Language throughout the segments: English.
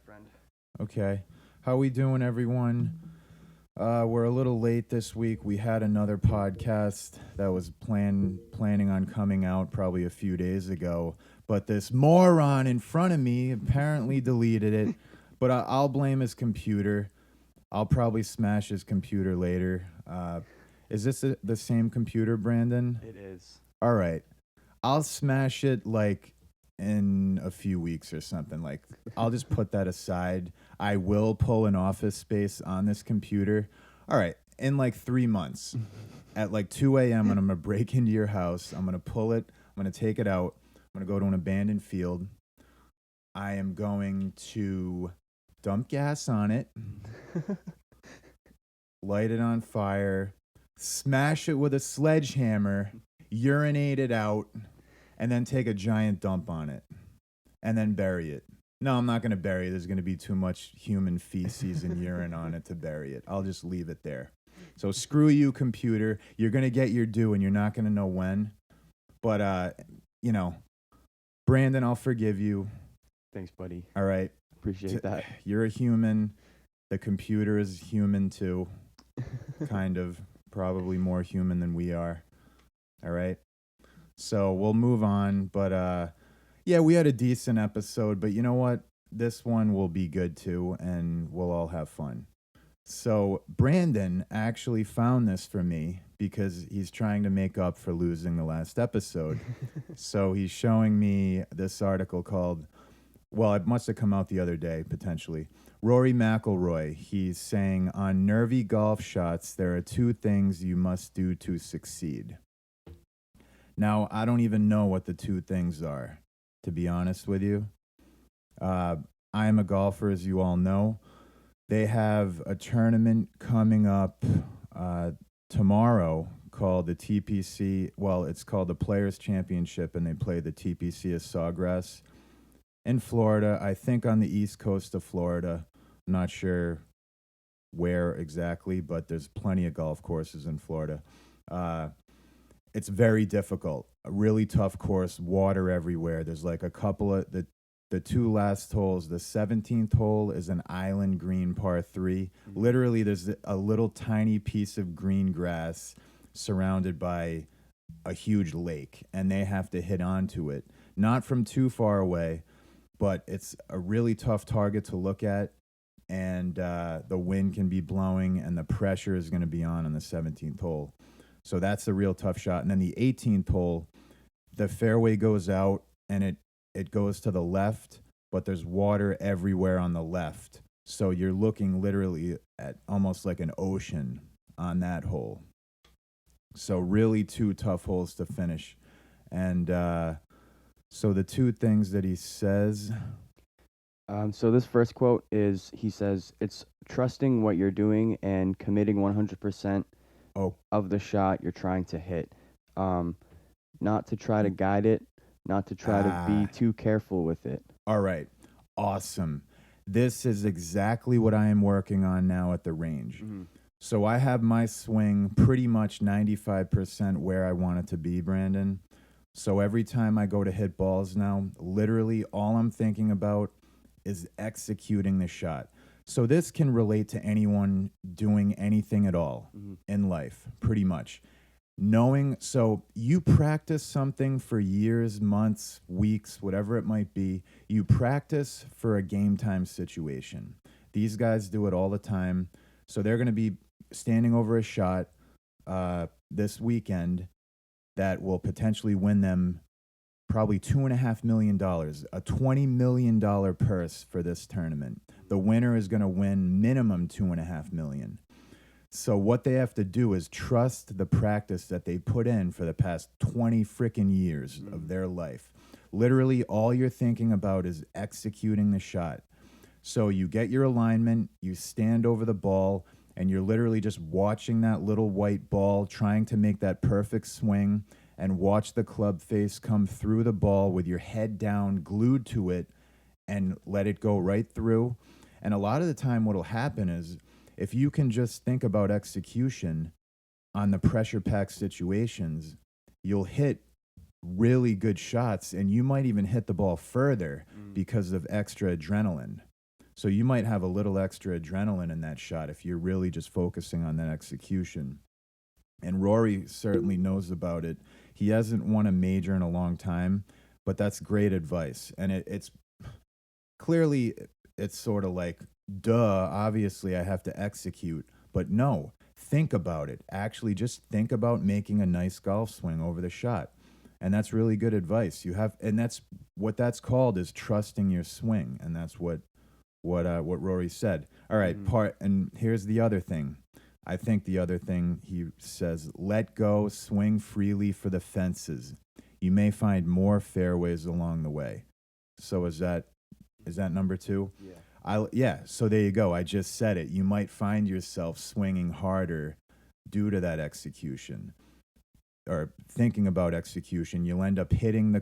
friend. Okay. How we doing, everyone? We're a little late this week. We had another podcast that was planning on coming out probably a few days ago, but this moron in front of me apparently deleted it. But I'll blame his computer. I'll probably smash his computer later. Is this the same computer, Brandon? It is. All right. I'll smash it like in a few weeks or something. Like, I'll just put that aside. I will pull an Office Space on this computer. All right. In like 3 months at like 2 a.m. when I'm going to break into your house, I'm going to pull it. I'm going to take it out. I'm going to go to an abandoned field. I am going to dump gas on it, light it on fire, smash it with a sledgehammer, urinate it out, and then take a giant dump on it, and then bury it. No, I'm not going to bury it. There's going to be too much human feces and urine on it to bury it. I'll just leave it there. So screw you, computer. You're going to get your due, and you're not going to know when. But, Brandon, I'll forgive you. Thanks, buddy. All right? Appreciate that. You're a human. The computer is human, too. Kind of. Probably more human than we are. All right? So we'll move on, but yeah, we had a decent episode, but you know what? This one will be good too, and we'll all have fun. So Brandon actually found this for me because he's trying to make up for losing the last episode. So he's showing me this article called, well, it must have come out the other day, potentially. Rory McIlroy, he's saying, on nervy golf shots, there are 2 things you must do to succeed. Now, I don't even know what the 2 things are, to be honest with you. I am a golfer, as you all know. They have a tournament coming up tomorrow called the TPC. Well, it's called the Players' Championship, and they play the TPC of Sawgrass in Florida. I think on the east coast of Florida. I'm not sure where exactly, but there's plenty of golf courses in Florida. It's very difficult, a really tough course, water everywhere. There's like a couple of the 2 last holes. The 17th hole is an island green par 3. Literally, there's a little tiny piece of green grass surrounded by a huge lake, and they have to hit onto it. Not from too far away, but it's a really tough target to look at, and the wind can be blowing, and the pressure is going to be on the 17th hole. So that's a real tough shot. And then the 18th hole, the fairway goes out, and it goes to the left, but there's water everywhere on the left. So you're looking literally at almost like an ocean on that hole. So really 2 tough holes to finish. And so the 2 things that he says... So this first quote is, he says, it's trusting what you're doing and committing 100% of the shot you're trying to hit. Not to try to guide it, not to try to be too careful with it. All right. Awesome. This is exactly what I am working on now at the range. Mm-hmm. So I have my swing pretty much 95% where I want it to be, Brandon. So every time I go to hit balls now, literally all I'm thinking about is executing the shot. So this can relate to anyone doing anything at all in life, pretty much. So you practice something for years, months, weeks, whatever it might be. You practice for a game time situation. These guys do it all the time. So they're going to be standing over a shot this weekend that will potentially win them probably $2.5 million, a $20 million purse for this tournament. The winner is going to win minimum $2.5 million. So what they have to do is trust the practice that they put in for the past 20 freaking years of their life. Literally, all you're thinking about is executing the shot. So you get your alignment, you stand over the ball, and you're literally just watching that little white ball, trying to make that perfect swing, and watch the club face come through the ball with your head down, glued to it, and let it go right through. And a lot of the time what will happen is, if you can just think about execution on the pressure-packed situations, you'll hit really good shots, and you might even hit the ball further because of extra adrenaline. So you might have a little extra adrenaline in that shot if you're really just focusing on that execution. And Rory certainly knows about it. He hasn't won a major in a long time, but that's great advice. And it's clearly, it's sort of like, duh, obviously I have to execute. But no, think about it. Actually, just think about making a nice golf swing over the shot. And that's really good advice. And that's what that's called, is trusting your swing. And that's what Rory said. All right, and here's the other thing. I think the other thing he says, let go, swing freely for the fences. You may find more fairways along the way. So is that number 2? Yeah. So there you go. I just said it. You might find yourself swinging harder due to that execution, or thinking about execution. You'll end up hitting the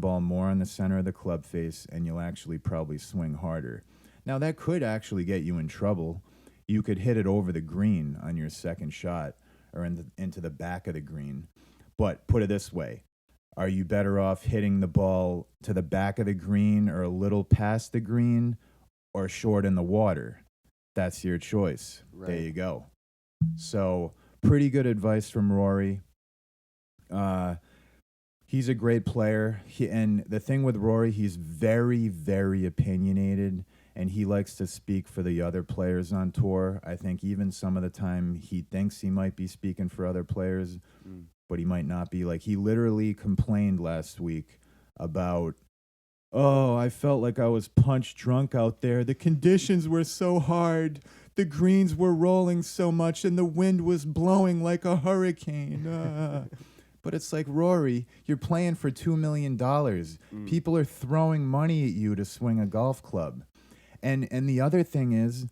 ball more on the center of the club face, and you'll actually probably swing harder. Now that could actually get you in trouble. You could hit it over the green on your second shot, or into the back of the green. But put it this way. Are you better off hitting the ball to the back of the green, or a little past the green, or short in the water? That's your choice. Right. There you go. So pretty good advice from Rory. He's a great player. And the thing with Rory, he's very, very opinionated, and he likes to speak for the other players on tour. I think even some of the time he thinks he might be speaking for other players, but he might not be. Like, he literally complained last week about, oh, I felt like I was punch drunk out there. The conditions were so hard. The greens were rolling so much, and the wind was blowing like a hurricane. But it's like, Rory, you're playing for $2 million. People are throwing money at you to swing a golf club. And the other thing is,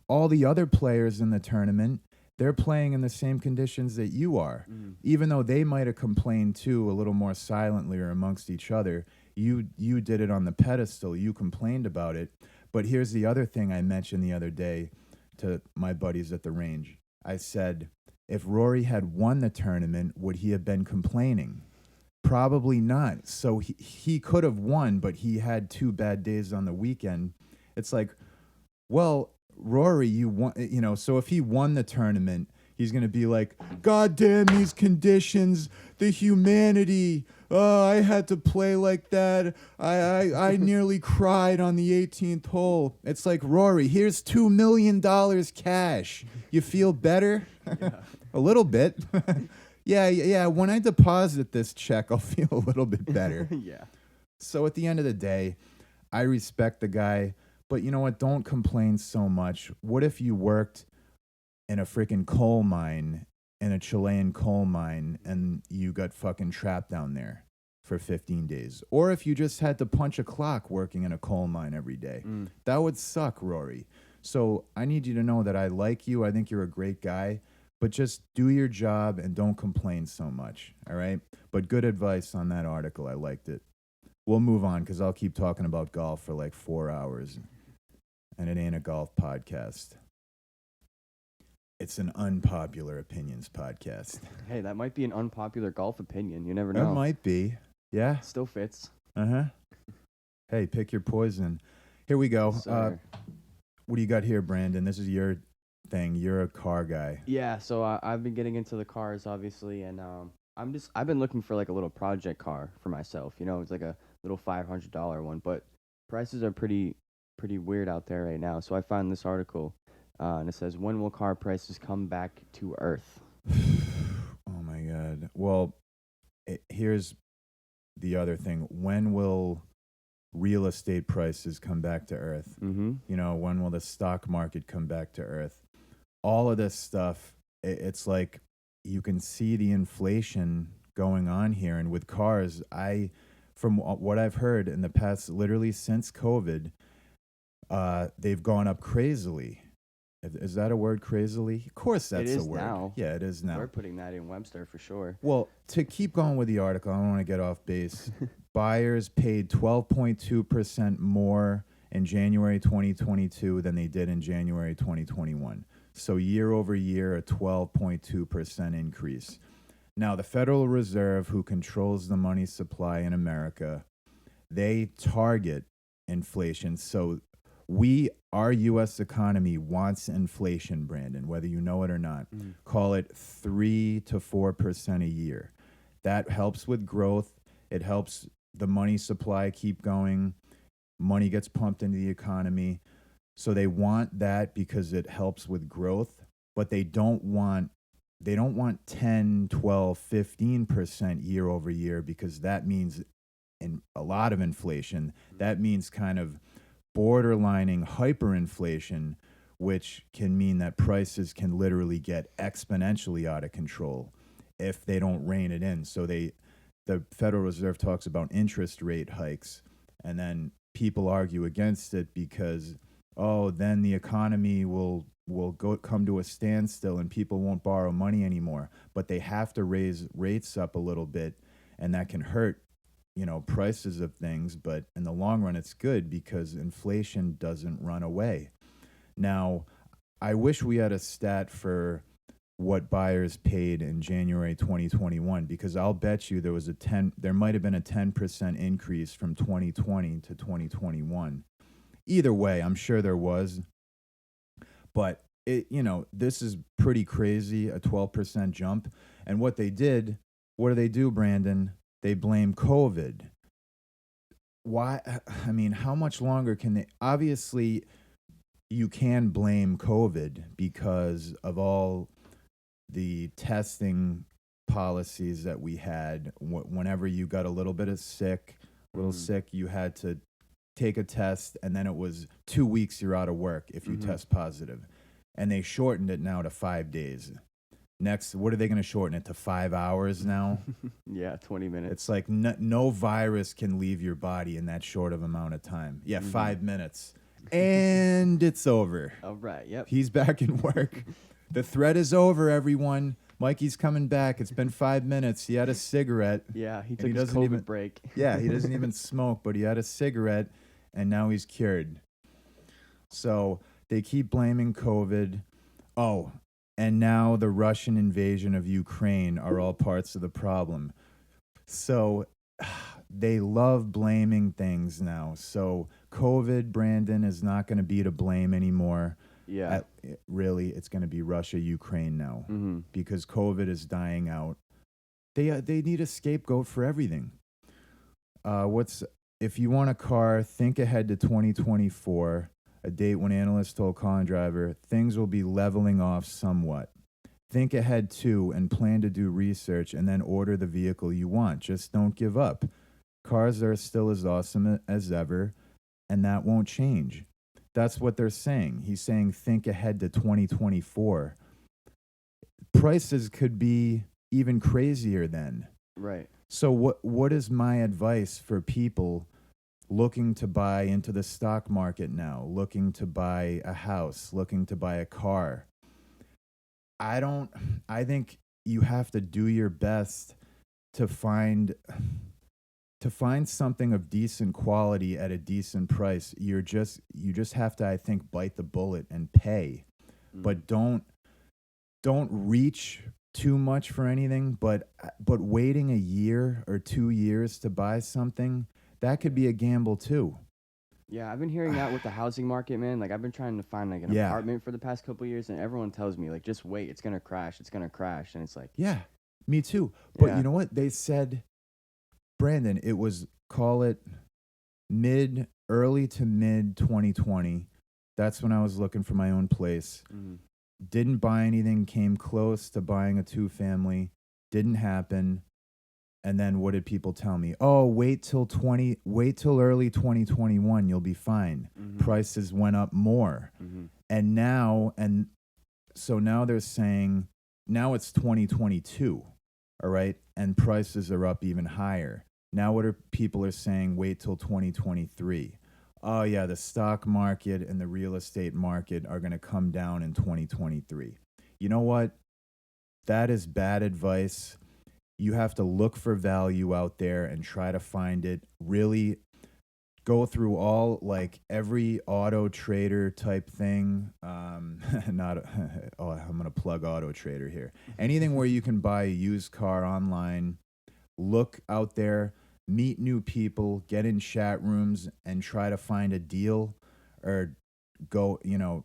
all the other players in the tournament, they're playing in the same conditions that you are. Even though they might have complained too, a little more silently or amongst each other, you did it on the pedestal. You complained about it. But here's the other thing I mentioned the other day to my buddies at the range. I said, if Rory had won the tournament, would he have been complaining? Probably not. So he could have won, but he had 2 bad days on the weekend. It's like, well, Rory, you won, so if he won the tournament, he's going to be like, God damn these conditions, the humanity. Oh, I had to play like that. I nearly cried on the 18th hole. It's like, Rory, here's $2 million cash. You feel better? Yeah. A little bit. Yeah. When I deposit this check, I'll feel a little bit better. Yeah. So at the end of the day, I respect the guy. But you know what? Don't complain so much. What if you worked in a freaking coal mine, in a Chilean coal mine, and you got fucking trapped down there for 15 days? Or if you just had to punch a clock working in a coal mine every day. That would suck, Rory. So I need you to know that I like you. I think you're a great guy. But just do your job and don't complain so much, all right? But good advice on that article. I liked it. We'll move on because I'll keep talking about golf for like 4 hours. And it ain't a golf podcast. It's an unpopular opinions podcast. Hey, that might be an unpopular golf opinion. You never know. That might be. Yeah. Still fits. Uh-huh. Hey, pick your poison. Here we go. What do you got here, Brandon? This is your thing. You're a car guy. Yeah, so I've been getting into the cars, obviously, and I've been looking for like a little project car for myself. It's like a little $500 one, but prices are pretty weird out there right now. So I found this article, and it says, when will car prices come back to earth? Oh my God. Well, here's the other thing. When will real estate prices come back to earth? When will the stock market come back to earth? All of this stuff, it's like you can see the inflation going on here. And with cars, from what I've heard in the past, literally since COVID, they've gone up crazily. Is that a word, crazily? Of course that's a word. Now. Yeah, it is now. We're putting that in Webster for sure. Well, to keep going with the article, I don't want to get off base. Buyers paid 12.2% more in January 2022 than they did in January 2021. So year over year, a 12.2% increase. Now, the Federal Reserve, who controls the money supply in America, they target inflation. So Our U.S. economy wants inflation, Brandon, whether you know it or not. Call it 3 to 4% a year. That helps with growth. It helps the money supply keep going. Money gets pumped into the economy. So they want that because it helps with growth, but they don't want 10, 12, 15% year over year, because that means in a lot of inflation. That means kind of borderlining hyperinflation, which can mean that prices can literally get exponentially out of control if they don't rein it in. So the Federal Reserve talks about interest rate hikes, and then people argue against it because, then the economy will come to a standstill and people won't borrow money anymore. But they have to raise rates up a little bit, and that can hurt, prices of things. But in the long run, it's good because inflation doesn't run away. Now, I wish we had a stat for what buyers paid in January 2021, because I'll bet you there might have been a 10% increase from 2020 to 2021. Either way, I'm sure there was. But this is pretty crazy, a 12% jump. And what do they do, Brandon? They blame COVID. Why? I mean, how much longer can they? Obviously, you can blame COVID because of all the testing policies that we had. Whenever you got a little sick, you had to take a test, and then it was 2 weeks you're out of work if you test positive. And they shortened it now to 5 days. Next, what are they going to shorten it to? 5 hours now? Yeah, 20 minutes. It's like no virus can leave your body in that short of amount of time. Yeah, 5 minutes. And it's over. All right, yep. He's back in work. The threat is over, everyone. Mikey's coming back. It's been 5 minutes. He had a cigarette. Yeah, he took his COVID break. Yeah, he doesn't even smoke, but he had a cigarette, and now he's cured. So they keep blaming COVID. Oh, and now the Russian invasion of Ukraine are all parts of the problem. So they love blaming things now. So COVID, Brandon, is not going to be to blame anymore. Yeah. Really, it's going to be Russia, Ukraine now, because COVID is dying out. They need a scapegoat for everything. If you want a car, think ahead to 2024, a date when analysts told Colin Driver things will be leveling off somewhat. Think ahead too and plan to do research and then order the vehicle you want. Just don't give up. Cars are still as awesome as ever, and that won't change. That's what they're saying. He's saying think ahead to 2024. Prices could be even crazier then. Right. So what is my advice for people looking to buy into the stock market now, looking to buy a house, looking to buy a car? I think you have to do your best to find something of decent quality at a decent price. You just have to, I think, bite the bullet and pay. But don't reach too much for anything, but waiting a year or 2 years to buy something, that could be a gamble too. Yeah, I've been hearing that with the housing market, man. Like, I've been trying to find an apartment for the past couple of years, and everyone tells me, like, just wait, it's gonna crash, and it's like, yeah, me too. But you know what they said, Brandon? It was, call it early to mid 2020. That's when I was looking for my own place. Didn't buy anything, came close to buying a 2-family, didn't happen. And then what did people tell me? Oh, wait till early 2021, you'll be fine. Prices went up more. And so now they're saying, now it's 2022, all right? And prices are up even higher. Now people are saying, wait till 2023. Oh yeah, the stock market and the real estate market are going to come down in 2023. You know what? That is bad advice. You have to look for value out there and try to find it. Really go through every auto trader type thing. I'm going to plug Auto Trader here. Anything where you can buy a used car online. Look out there, meet new people, get in chat rooms and try to find a deal or go,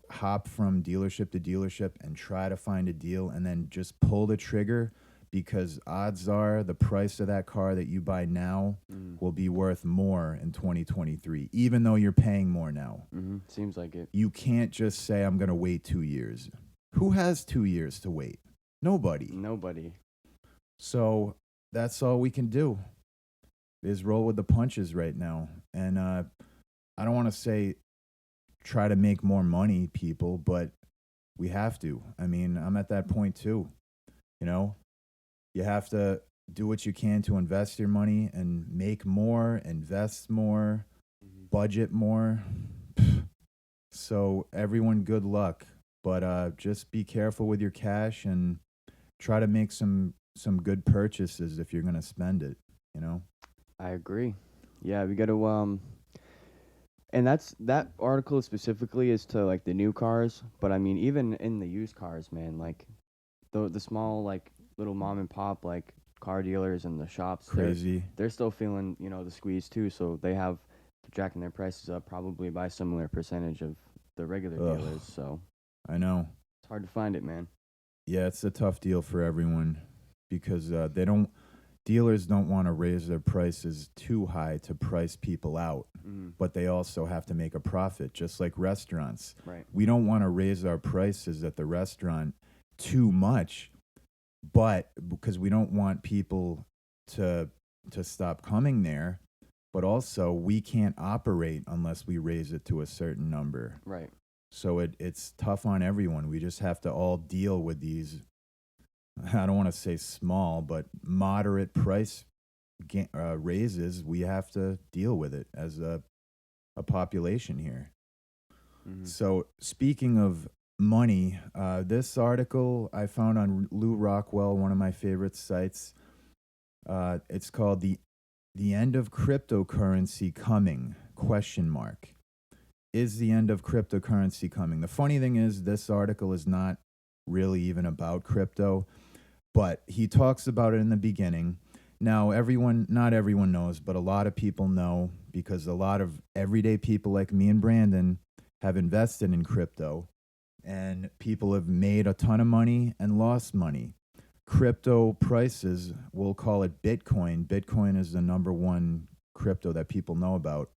hop from dealership to dealership and try to find a deal and then just pull the trigger, because odds are the price of that car that you buy now will be worth more in 2023, even though you're paying more now. Seems like it. You can't just say, I'm going to wait 2 years. Who has 2 years to wait? Nobody. So that's all we can do is roll with the punches right now. And I don't want to say try to make more money, people, but we have to. I mean, I'm at that point too. You have to do what you can to invest your money and make more, invest more, budget more. So everyone, good luck. But just be careful with your cash and try to make some good purchases if you're going to spend it, I agree. Yeah, we got to and that article specifically is to like the new cars, but I mean even in the used cars, man, like the small like little mom and pop like car dealers and the shops, crazy. They're still feeling, the squeeze too, so they have jacking their prices up probably by a similar percentage of the regular dealers, so I know. It's hard to find it, man. Yeah, it's a tough deal for everyone because dealers don't want to raise their prices too high to price people out, but they also have to make a profit, just like restaurants. Right. We don't want to raise our prices at the restaurant too much, but because we don't want people to stop coming there, but also we can't operate unless we raise it to a certain number. Right. So it's tough on everyone. We just have to all deal with these, I don't want to say small, but moderate price raises. We have to deal with it as a population here. So speaking of money, this article I found on Lou Rockwell, one of my favorite sites. It's called the End of Cryptocurrency Coming? ? Is the end of cryptocurrency coming? The funny thing is, this article is not really even about crypto, but he talks about it in the beginning. Now, not everyone knows, but a lot of people know because a lot of everyday people like me and Brandon have invested in crypto, and people have made a ton of money and lost money. Crypto prices, we'll call it Bitcoin. Bitcoin is the number one crypto that people know about.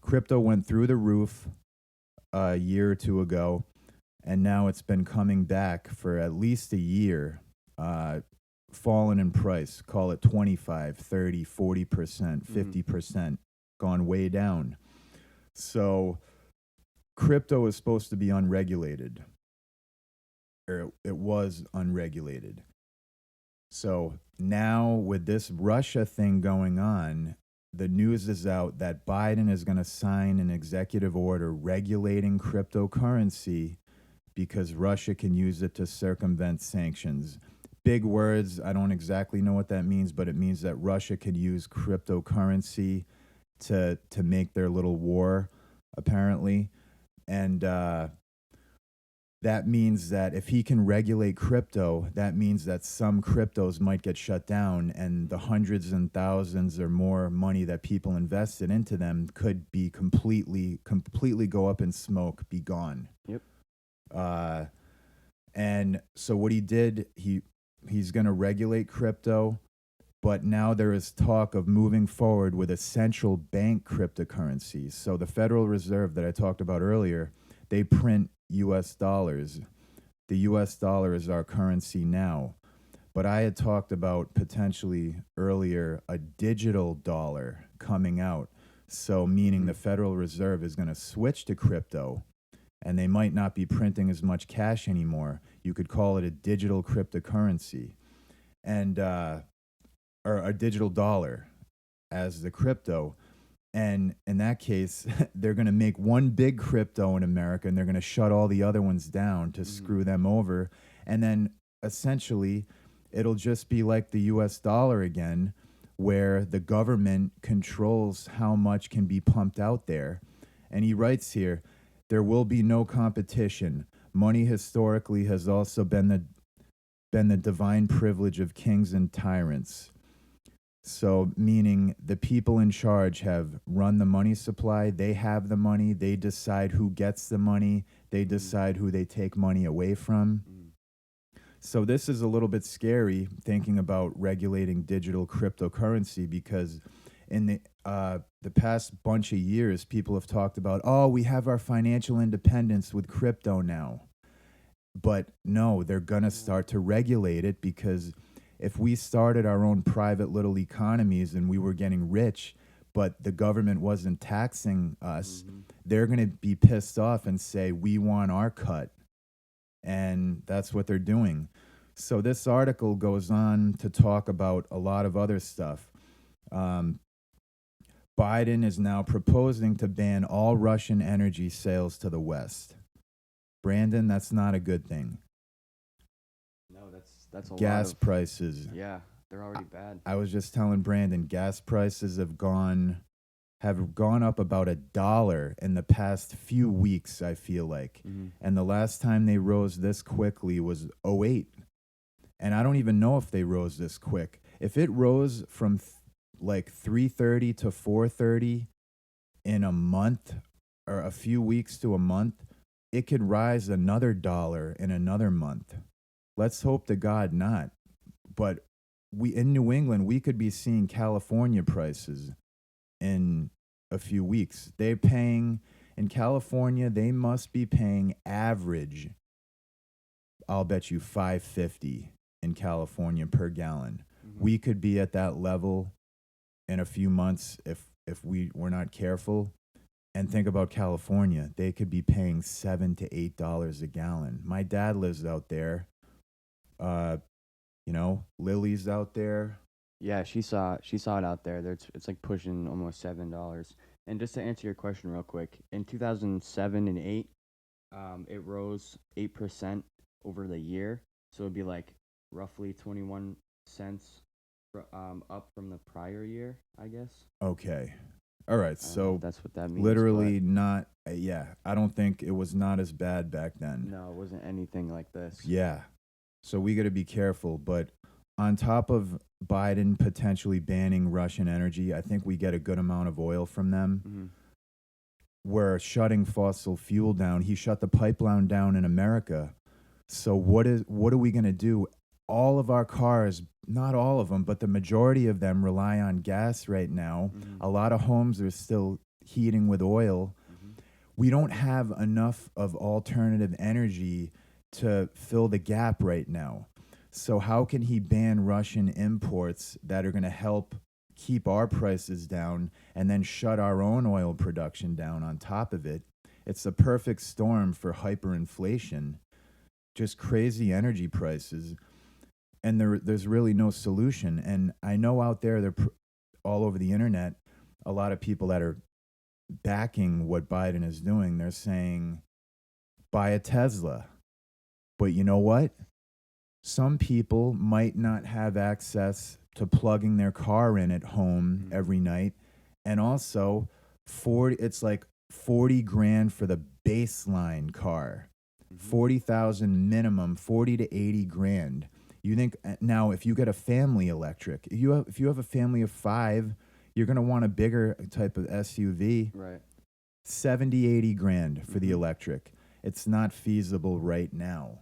Crypto went through the roof a year or two ago, and now it's been coming back for at least a year, fallen in price. Call it 25, 30, 40%, 50%, gone way down. So crypto is supposed to be unregulated, or it was unregulated. So now with this Russia thing going on, the news is out that Biden is going to sign an executive order regulating cryptocurrency because Russia can use it to circumvent sanctions. Big words. I don't exactly know what that means, but it means that Russia could use cryptocurrency to make their little war, apparently. And that means that if he can regulate crypto, that means that some cryptos might get shut down, and the hundreds and thousands or more money that people invested into them could be completely go up in smoke, be gone. Yep. And so what he did, he's going to regulate crypto, but now there is talk of moving forward with a central bank cryptocurrency. So the Federal Reserve that I talked about earlier, they print U.S. dollars. The U.S. dollar is our currency now. But I had talked about potentially earlier a digital dollar coming out. So meaning the Federal Reserve is going to switch to crypto, and they might not be printing as much cash anymore. You could call it a digital cryptocurrency, and or a digital dollar as the crypto. And in that case, they're going to make one big crypto in America, and they're going to shut all the other ones down to screw them over. And then essentially, it'll just be like the U.S. dollar again, where the government controls how much can be pumped out there. And he writes here, there will be no competition. Money historically has also been the divine privilege of kings and tyrants. So, meaning the people in charge have run the money supply. They have the money. They decide who gets the money. They decide who they take money away from. So, this is a little bit scary thinking about regulating digital cryptocurrency, because in the past bunch of years, people have talked about, oh, we have our financial independence with crypto now. But no, they're going to start to regulate it, because if we started our own private little economies and we were getting rich, but the government wasn't taxing us, they're going to be pissed off and say, we want our cut. And that's what they're doing. So this article goes on to talk about a lot of other stuff. Biden is now proposing to ban all Russian energy sales to the West. Brandon, that's not a good thing. No, that's a gas lot of prices. Yeah, they're already bad. I was just telling Brandon, gas prices have gone up about $1 in the past few weeks, I feel like. And the last time they rose this quickly was 2008. And I don't even know if they rose this quick. If it rose from like 330 to 430 in a month, or a few weeks to a month, it could rise another $1 in another month. Let's hope to God not. But in New England, we could be seeing California prices in a few weeks. They're paying, in California, they must be paying average, I'll bet you $5.50 in California per gallon. We could be at that level in a few months if we're not careful. And think about California. They could be paying $7 to $8 a gallon. My dad lives out there. Lily's out there. Yeah, she saw it out there. It's like pushing almost $7. And just to answer your question real quick, in 2007 and 8, it rose 8% over the year. So it'd be like roughly 21 cents up from the prior year, I guess. Okay. All right. So that's what that means. Literally not. I don't think it was not as bad back then. No, it wasn't anything like this. Yeah. So we got to be careful. But on top of Biden potentially banning Russian energy, I think we get a good amount of oil from them. We're shutting fossil fuel down. He shut the pipeline down in America. So what are we going to do? All of our cars, not all of them, but the majority of them rely on gas right now. A lot of homes are still heating with oil. We don't have enough of alternative energy to fill the gap right now. So how can he ban Russian imports that are going to help keep our prices down and then shut our own oil production down on top of it? It's a perfect storm for hyperinflation, just crazy energy prices. And there's really no solution. And I know out there, they're all over the internet, a lot of people that are backing what Biden is doing. They're saying, buy a Tesla. But you know what? Some people might not have access to plugging their car in at home every night. And also, it's like 40 grand for the baseline car. 40,000 minimum, 40 to 80 grand. You think now if you get a family electric, if you have a family of 5, you're going to want a bigger type of SUV. Right. 70, 80 grand for the electric. It's not feasible right now.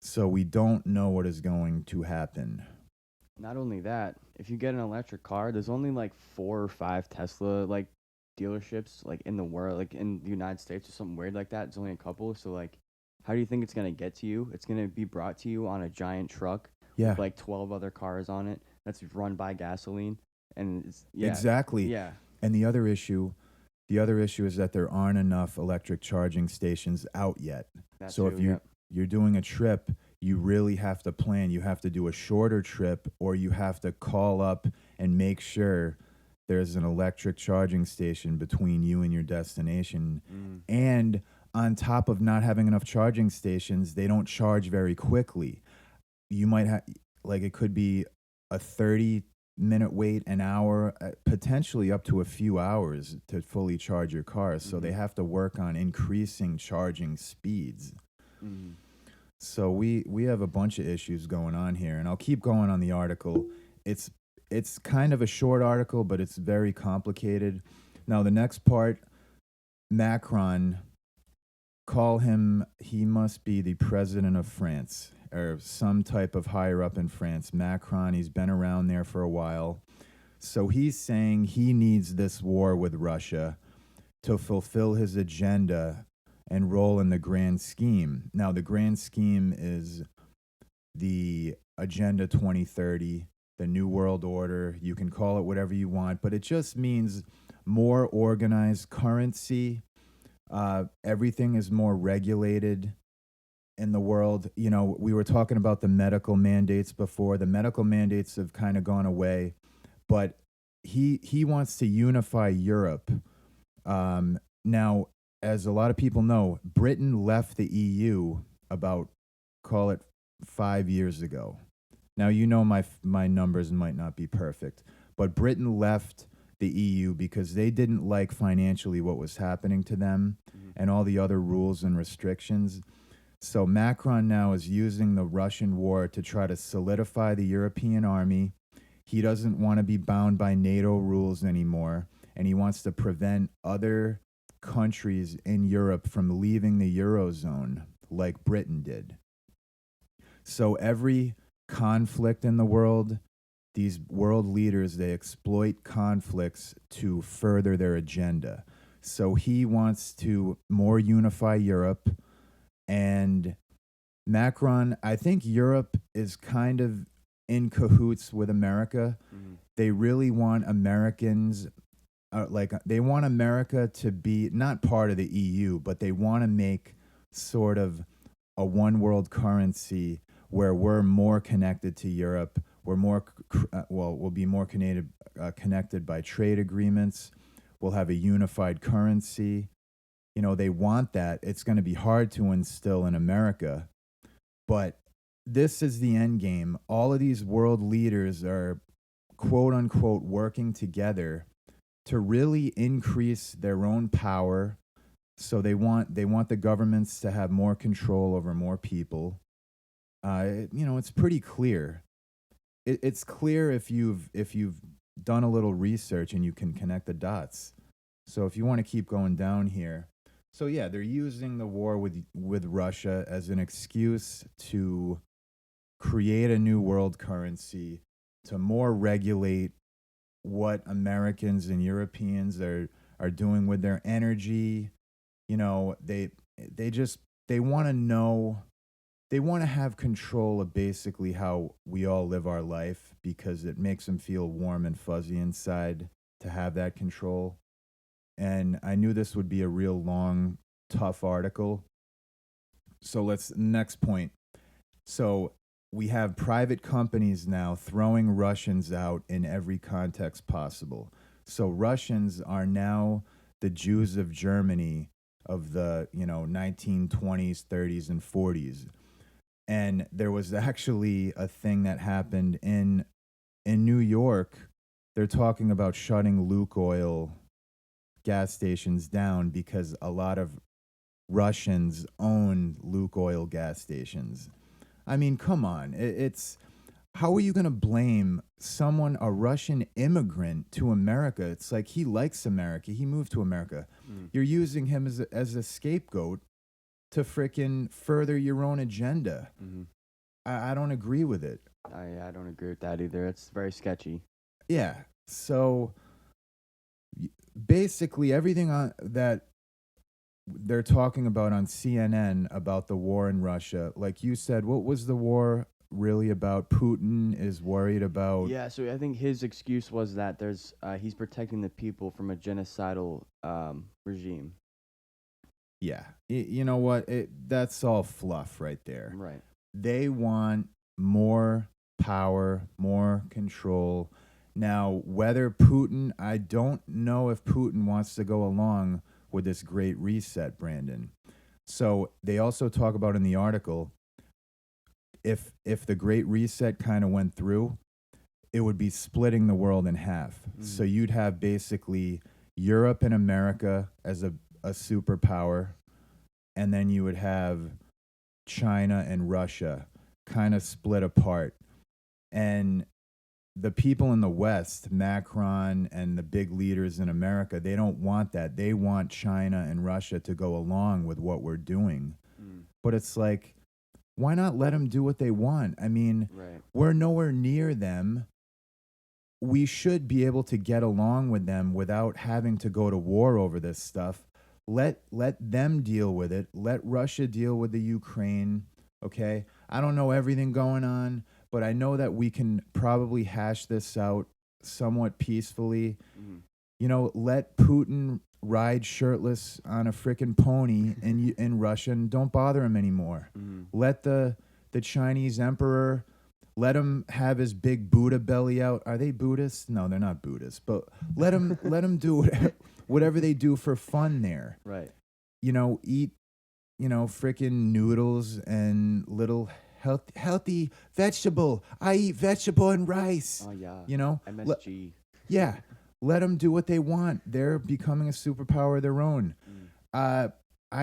So we don't know what is going to happen. Not only that, if you get an electric car, there's only like 4 or 5 Tesla like dealerships like in the world, like in the United States or something weird like that. It's only a couple. So like, how do you think it's going to get to you? It's going to be brought to you on a giant truck with like 12 other cars on it that's run by gasoline. And it's, Exactly. Yeah. And the other issue is that there aren't enough electric charging stations out yet. So if you're doing a trip, you really have to plan. You have to do a shorter trip, or you have to call up and make sure there's an electric charging station between you and your destination. And on top of not having enough charging stations, they don't charge very quickly. You might have, like, it could be a 30-minute wait, an hour, potentially up to a few hours to fully charge your car. So they have to work on increasing charging speeds. So we have a bunch of issues going on here, and I'll keep going on the article. It's it's kind of a short article, but it's very complicated. Now, the next part, Macron, call him, he must be the president of France or some type of higher up in France. Macron, he's been around there for a while. So he's saying he needs this war with Russia to fulfill his agenda and role in the grand scheme. Now, the grand scheme is the Agenda 2030, the New World Order. You can call it whatever you want, but it just means more organized currency. Everything is more regulated in the world. You know, we were talking about the medical mandates before. The medical mandates have kind of gone away, but he wants to unify Europe. Now, as a lot of people know, Britain left the EU about, call it 5 years ago. Now, you know, my numbers might not be perfect, but Britain left the EU because they didn't like financially what was happening to them and all the other rules and restrictions. So Macron now is using the Russian war to try to solidify the European army. He doesn't want to be bound by NATO rules anymore, and he wants to prevent other countries in Europe from leaving the Eurozone like Britain did. So every conflict in the world, these world leaders, they exploit conflicts to further their agenda. So he wants to more unify Europe. And Macron, I think Europe is kind of in cahoots with America. They really want Americans, they want America to be not part of the EU, but they want to make sort of a one world currency where we're more connected to Europe. We're more, we'll be more connected by trade agreements. We'll have a unified currency. You know, they want that. It's going to be hard to instill in America, but this is the end game. All of these world leaders are, quote unquote, working together to really increase their own power. So they want the governments to have more control over more people. You know, it's pretty clear. It's clear if you've done a little research and you can connect the dots. So if you want to keep going down here. So yeah, they're using the war with Russia as an excuse to create a new world currency, to more regulate what Americans and Europeans are doing with their energy. You know, they want to know, they want to have control of basically how we all live our life because it makes them feel warm and fuzzy inside to have that control. And I knew this would be a real long, tough article. So next point. So we have private companies now throwing Russians out in every context possible. So Russians are now the Jews of Germany of the, 1920s, 30s, and 40s. And there was actually a thing that happened in New York. They're talking about shutting Lukoil gas stations down because a lot of Russians own Lukoil gas stations. I mean, come on. It's how are you going to blame a Russian immigrant to America? It's like he likes America. He moved to America. You're using him as a scapegoat to frickin' further your own agenda. I don't agree with it. I don't agree with that either. It's very sketchy. Yeah. So basically everything that they're talking about on CNN about the war in Russia, like you said, what was the war really about? Putin is worried about... Yeah, so I think his excuse was that he's protecting the people from a genocidal regime. Yeah. You know what? That's all fluff right there. Right. They want more power, more control. Now, whether Putin, I don't know if Putin wants to go along with this great reset, Brandon. So they also talk about in the article, if the great reset kind of went through, it would be splitting the world in half. So you'd have basically Europe and America as a superpower, and then you would have China and Russia kind of split apart. And the people in the West, Macron and the big leaders in America, they don't want that. They want China and Russia to go along with what we're doing. But it's like, why not let them do what they want? I mean, we're nowhere near them. We should be able to get along with them without having to go to war over this stuff. Let them deal with it. Let Russia deal with the Ukraine. Okay? I don't know everything going on, but I know that we can probably hash this out somewhat peacefully. You know, let Putin ride shirtless on a frickin' pony in Russia and don't bother him anymore. Let the Chinese emperor, let him have his big Buddha belly out. Are they Buddhists? No, they're not Buddhists. But let him do whatever they do for fun there. Right. You know, eat, you know, frickin' noodles and little healthy vegetable. I eat vegetable and rice. Oh, yeah. You know? MSG. Yeah. Let them do what they want. They're becoming a superpower of their own. I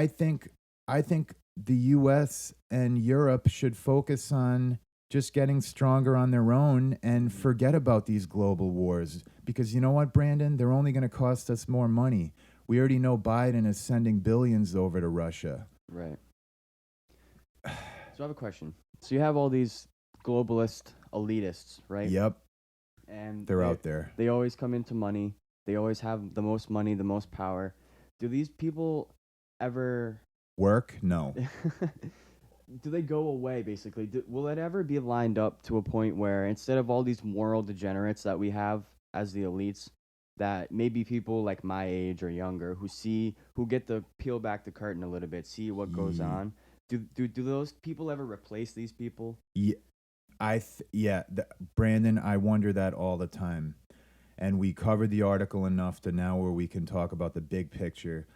think the U.S. and Europe should focus on just getting stronger on their own and forget about these global wars. Because you know what, Brandon? They're only going to cost us more money. We already know Biden is sending billions over to Russia. Right. So I have a question. So you have all these globalist elitists, right? Yep. And they're out there. They always come into money. They always have the most money, the most power. Do these people ever work? No. Do they go away, basically? Will it ever be lined up to a point where instead of all these moral degenerates that we have as the elites, that maybe people like my age or younger who get to peel back the curtain a little bit, see what goes on, do those people ever replace these people? Yeah, Brandon, I wonder that all the time. And we covered the article enough to now where we can talk about the big picture.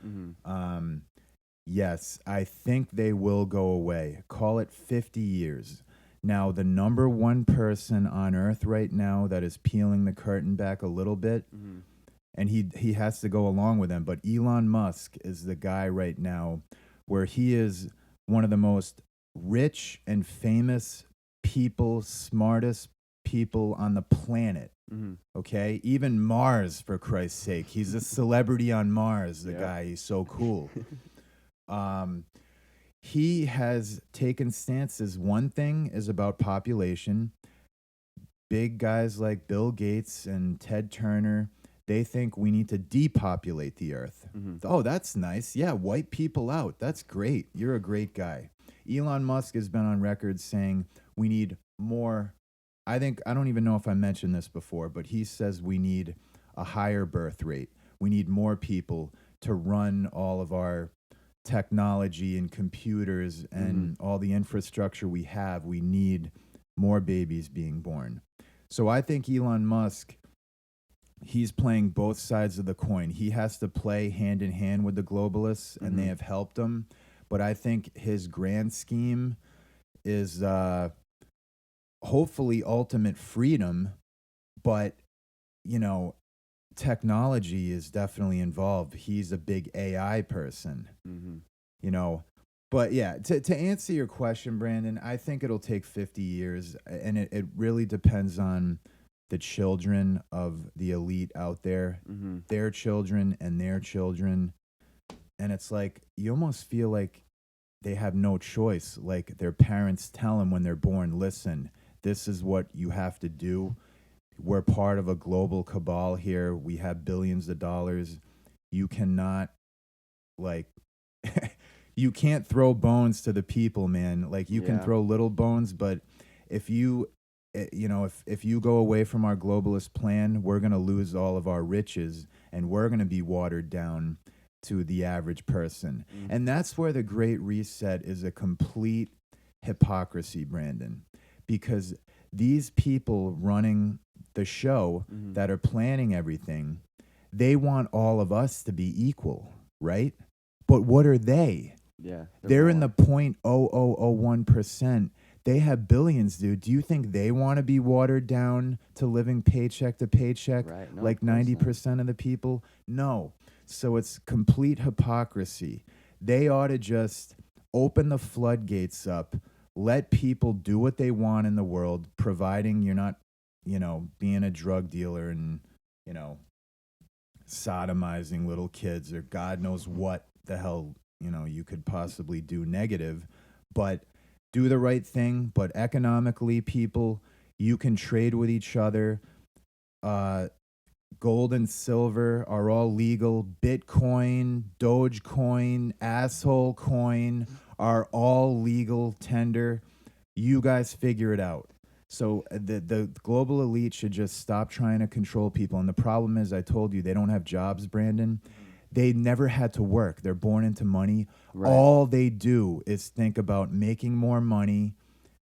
Yes, I think they will go away. Call it 50 years. Now, the number one person on Earth right now that is peeling the curtain back a little bit, and he has to go along with them, but Elon Musk is the guy right now where he is one of the most rich and famous people, smartest people on the planet. Okay? Even Mars, for Christ's sake. He's a celebrity on Mars, the guy. He's so cool. He has taken stances. One thing is about population. Big guys like Bill Gates and Ted Turner, they think we need to depopulate the earth. Oh, that's nice. Yeah, wipe people out. That's great. You're a great guy. Elon Musk has been on record saying we need more. I don't even know if I mentioned this before, but he says we need a higher birth rate. We need more people to run all of our technology and computers and all the infrastructure we have. We need more babies being born. So I think Elon Musk, he's playing both sides of the coin. He has to play hand in hand with the globalists, and they have helped him. But I think his grand scheme is hopefully ultimate freedom. But, you know, technology is definitely involved. He's a big AI person, you know. But yeah, to answer your question, Brandon, I think it'll take 50 years, and it really depends on the children of the elite out there, their children and their children. And it's like, you almost feel like they have no choice. Like their parents tell them when they're born, listen, this is what you have to do. We're part of a global cabal here. We have billions of dollars. You cannot, like, you can't throw bones to the people, man. Like, you can throw little bones, but if you, you know, if you go away from our globalist plan, we're going to lose all of our riches, and we're going to be watered down to the average person. And that's where the Great Reset is a complete hypocrisy, Brandon, because these people running the show that are planning everything, they want all of us to be equal, right? But what are they? Yeah. They're in the 0.0001%. They have billions, dude. Do you think they want to be watered down to living paycheck to paycheck like 90% of the people? No. So it's complete hypocrisy. They ought to just open the floodgates up, let people do what they want in the world, providing you're not being a drug dealer and, sodomizing little kids or God knows what the hell, you could possibly do negative, but do the right thing. But economically, people, you can trade with each other. Gold and silver are all legal. Bitcoin, Dogecoin, asshole coin are all legal tender. You guys figure it out. So the global elite should just stop trying to control people. And the problem is, I told you, they don't have jobs, Brandon. They never had to work. They're born into money. Right. All they do is think about making more money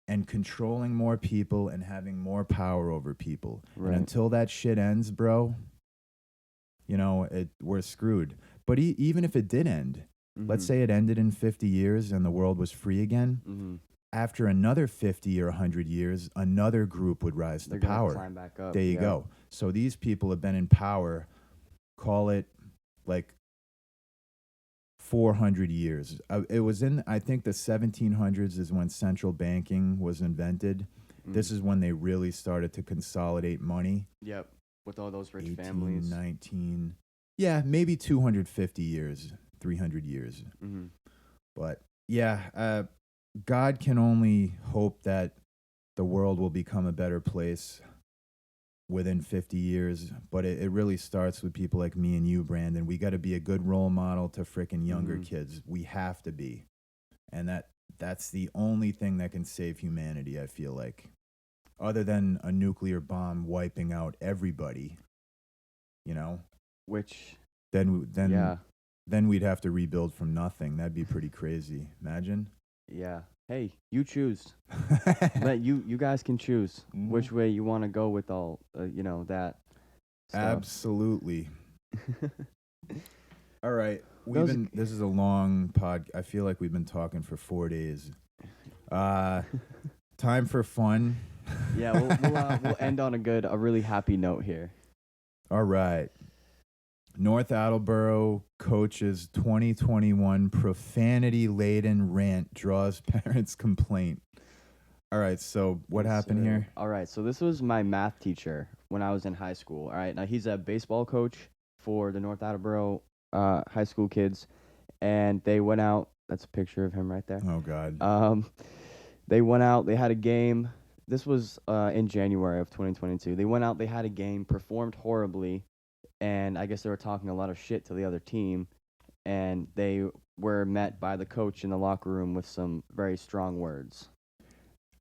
and controlling more people and having more power over people. Right. And until that shit ends, bro, we're screwed. But even if it did end, let's say it ended in 50 years and the world was free again, after another 50 or 100 years, another group would rise to power. Climb back up. There you go. So these people have been in power, call it like 400 years. It was in, I think, the 1700s is when central banking was invented. This is when they really started to consolidate money. Yep, with all those rich 18, families. 19, yeah, maybe 250 years, 300 years. But yeah, God can only hope that the world will become a better place within 50 years, but it really starts with people like me and you, Brandon. We got to be a good role model to frickin' younger kids. We have to be. And that's the only thing that can save humanity, I feel like. Other than a nuclear bomb wiping out everybody, Which then we'd have to rebuild from nothing. That'd be pretty crazy. Imagine. Yeah. Hey, you choose. you guys can choose which way you want to go with all that stuff. Absolutely. All right. This is a long pod. I feel like we've been talking for 4 days. Time for fun. Yeah, we'll end on a really happy note here. All right. North Attleboro coach's 2021 profanity-laden rant draws parents' complaint. All right, so what happened here? All right, so this was my math teacher when I was in high school. All right, now he's a baseball coach for the North Attleboro high school kids, and they went out. That's a picture of him right there. Oh, God. They went out. They had a game. This was in January of 2022. They went out. They had a game, performed horribly. And I guess they were talking a lot of shit to the other team, and they were met by the coach in the locker room with some very strong words.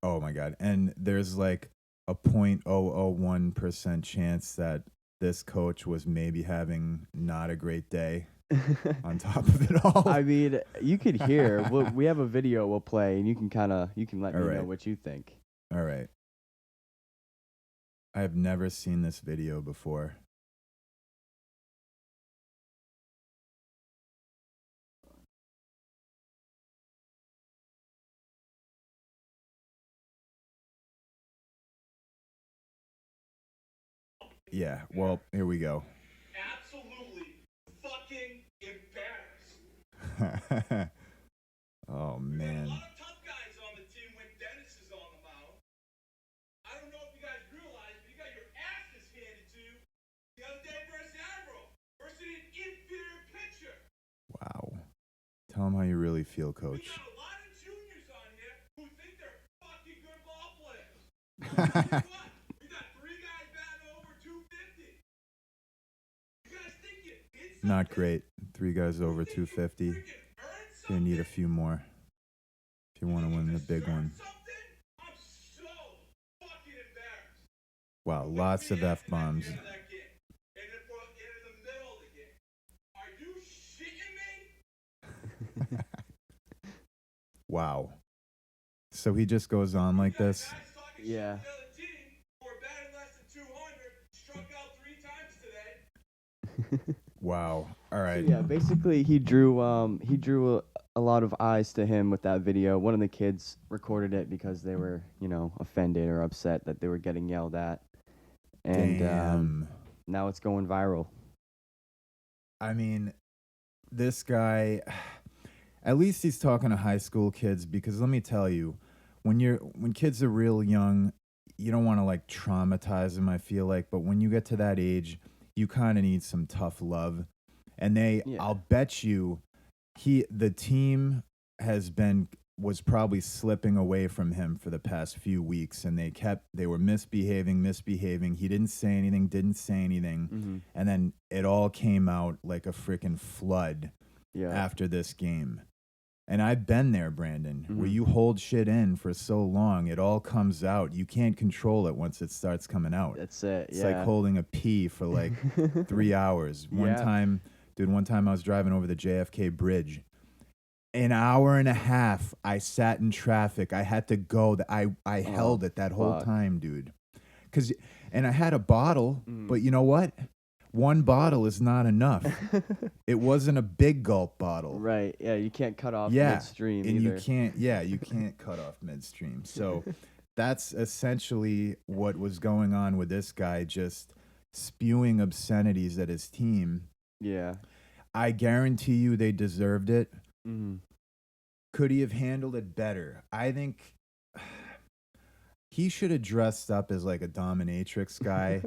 Oh, my God. And there's like a 0.001% chance that this coach was maybe having not a great day on top of it all. I mean, you could hear. We have a video we'll play, and you can let me know what you think. All right. I have never seen this video before. Yeah, well, here we go. Absolutely fucking embarrassed. Oh, man. A lot of tough guys on the team when Dennis is on the mound. I don't know if you guys realize, but you got your asses handed to you the other day versus Attleboro versus an inferior pitcher. Wow. Tell them how you really feel, Coach. We got a lot of juniors on here who think they're fucking good ball players. What? Not great. 3 guys over 250. They need a few more if you want to win the big one. Wow, lots of F-bombs. Wow. So he just goes on like this? Yeah. Wow. All right. So yeah, basically he drew a lot of eyes to him with that video. One of the kids recorded it because they were, offended or upset that they were getting yelled at. And now it's going viral. I mean, this guy, at least he's talking to high school kids, because let me tell you, when kids are real young, you don't want to like traumatize him, I feel like, but when you get to that age, you kind of need some tough love. And I'll bet you the team was probably slipping away from him for the past few weeks, and they were misbehaving. He didn't say anything. Mm-hmm. And then it all came out like a freaking flood after this game. And I've been there, Brandon, where you hold shit in for so long, it all comes out. You can't control it once it starts coming out. That's it. It's like holding a pee for like 3 hours. One time I was driving over the JFK bridge. An hour and a half, I sat in traffic. I had to go. I held it that whole time, dude. And I had a bottle, but you know what? One bottle is not enough. It wasn't a big gulp bottle. Right. Yeah, you can't cut off midstream and either. you can't cut off midstream. So that's essentially what was going on with this guy, just spewing obscenities at his team. Yeah. I guarantee you they deserved it. Mm-hmm. Could he have handled it better? I think he should have dressed up as like a dominatrix guy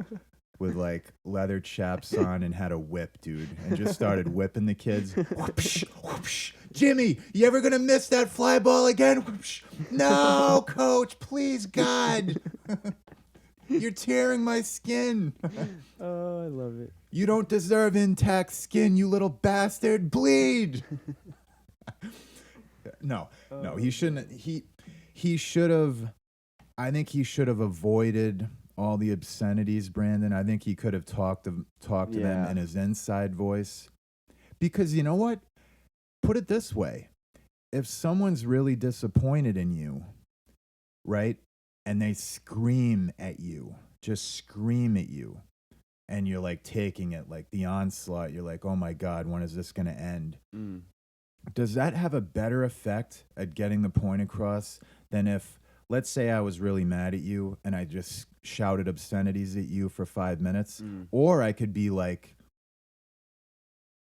with like leather chaps on and had a whip, dude, and just started whipping the kids. Whoopsh, whoopsh. Jimmy, you ever gonna miss that fly ball again? Whoopsh. No, coach, please, God. You're tearing my skin. Oh, I love it. You don't deserve intact skin, you little bastard. Bleed. No, he shouldn't. He should have. I think he should have avoided all the obscenities, Brandon. I think he could have talked to them in his inside voice. Because you know what? Put it this way. If someone's really disappointed in you, right, and they scream at you, just scream at you, and you're like taking it like the onslaught, you're like, oh my God, when is this going to end? Does that have a better effect at getting the point across than if, let's say I was really mad at you and I just shouted obscenities at you for 5 minutes, or I could be like,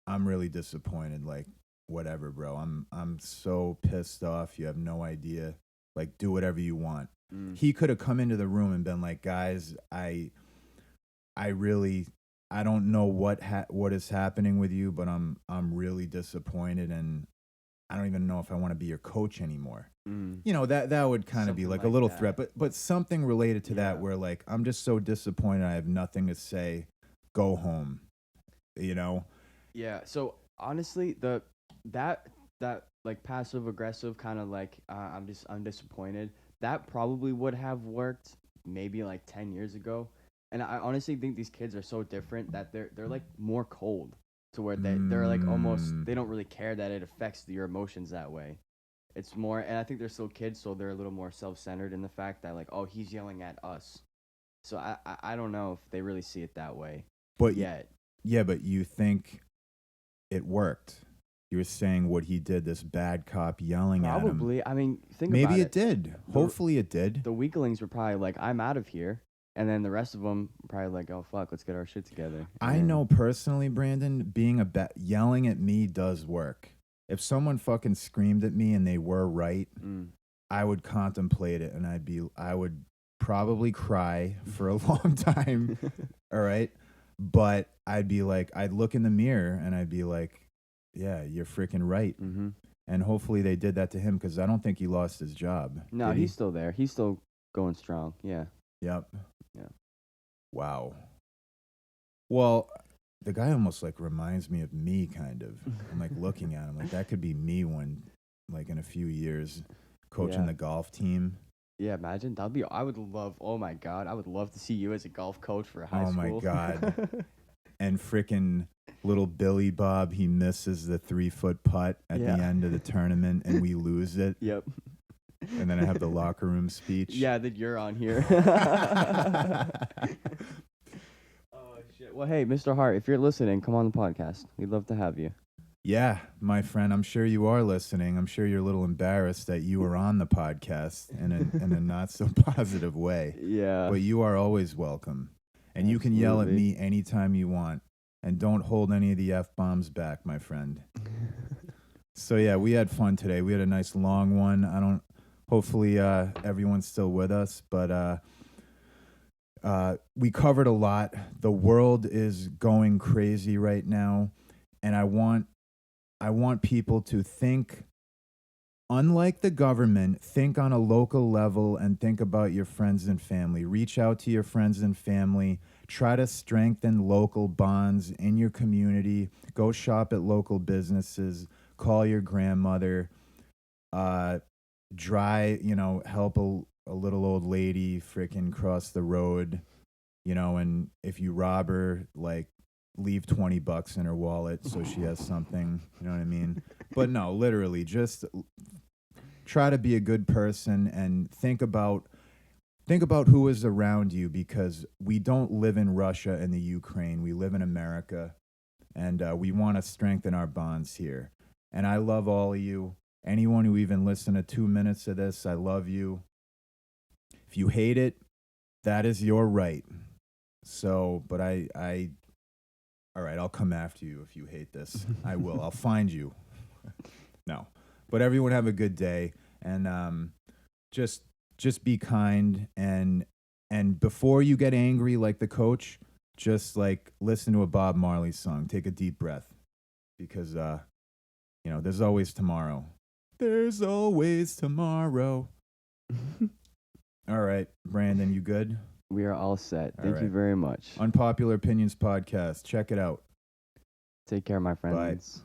I'm really disappointed, like, whatever, bro. I'm so pissed off. You have no idea. Like, do whatever you want. He could have come into the room and been like, guys, I don't know what is happening with you, but I'm really disappointed, and I don't even know if I want to be your coach anymore. You know, that would kind of be like a little threat, but something related to that where like, I'm just so disappointed. I have nothing to say. Go home. You know? Yeah. So honestly, that like passive aggressive kind of like, I'm disappointed. That probably would have worked maybe like 10 years ago. And I honestly think these kids are so different that they're like more cold to where they're like almost, they don't really care that it affects your emotions that way. It's more, and I think they're still kids, so they're a little more self-centered in the fact that like, oh, he's yelling at us. So I don't know if they really see it that way. But but you think it worked. You were saying what he did, this bad cop yelling at him. Probably. I mean, think maybe about it. Maybe it did. Hopefully it did. The weaklings were probably like, I'm out of here. And then the rest of them probably like, oh, fuck, let's get our shit together. I know personally, Brandon, being yelling at me does work. If someone fucking screamed at me and they were right, I would contemplate it, and I would probably cry for a long time. All right. But I'd be like, I'd look in the mirror and I'd be like, yeah, you're freaking right. And hopefully they did that to him, because I don't think he lost his job. No, he's still there. He's still going strong. Yeah. Yep. Yeah. Wow. Well, the guy almost like reminds me of me, kind of. I'm like looking at him like that could be me when, like, in a few years, coaching the golf team. Yeah, imagine. I would love, oh my God, I would love to see you as a golf coach for high school. Oh my God. And freaking little Billy Bob, he misses the 3-foot putt at the end of the tournament and we lose it. Yep. And then I have the locker room speech. Yeah, that you're on here. Oh, shit. Well, hey, Mr. Hart, if you're listening, come on the podcast. We'd love to have you. Yeah, my friend, I'm sure you are listening. I'm sure you're a little embarrassed that you were on the podcast in a not so positive way. Yeah. But you are always welcome. And you can yell at me anytime you want. And don't hold any of the F-bombs back, my friend. So yeah, we had fun today. We had a nice long one. Hopefully everyone's still with us, but We covered a lot. The world is going crazy right now, and I want people to think, unlike the government, think on a local level and think about your friends and family. Reach out to your friends and family. Try to strengthen local bonds in your community. Go shop at local businesses. Call your grandmother. Help a little old lady freaking cross the road, and if you rob her, like, leave $20 in her wallet so she has something, you know what I mean? But no, literally, just try to be a good person and think about who is around you, because we don't live in Russia and the Ukraine. We live in America, and we want to strengthen our bonds here. And I love all of you. Anyone who even listened to 2 minutes of this, I love you. If you hate it, that is your right. So, but all right, I'll come after you if you hate this. I will. I'll find you. No. But everyone have a good day, and just be kind, and before you get angry like the coach, just like listen to a Bob Marley song. Take a deep breath, because there's always tomorrow. There's always tomorrow. All right, Brandon, you good? We are all set. Thank right. you very much. Unpopular Opinions Podcast. Check it out. Take care, my friends. Bye.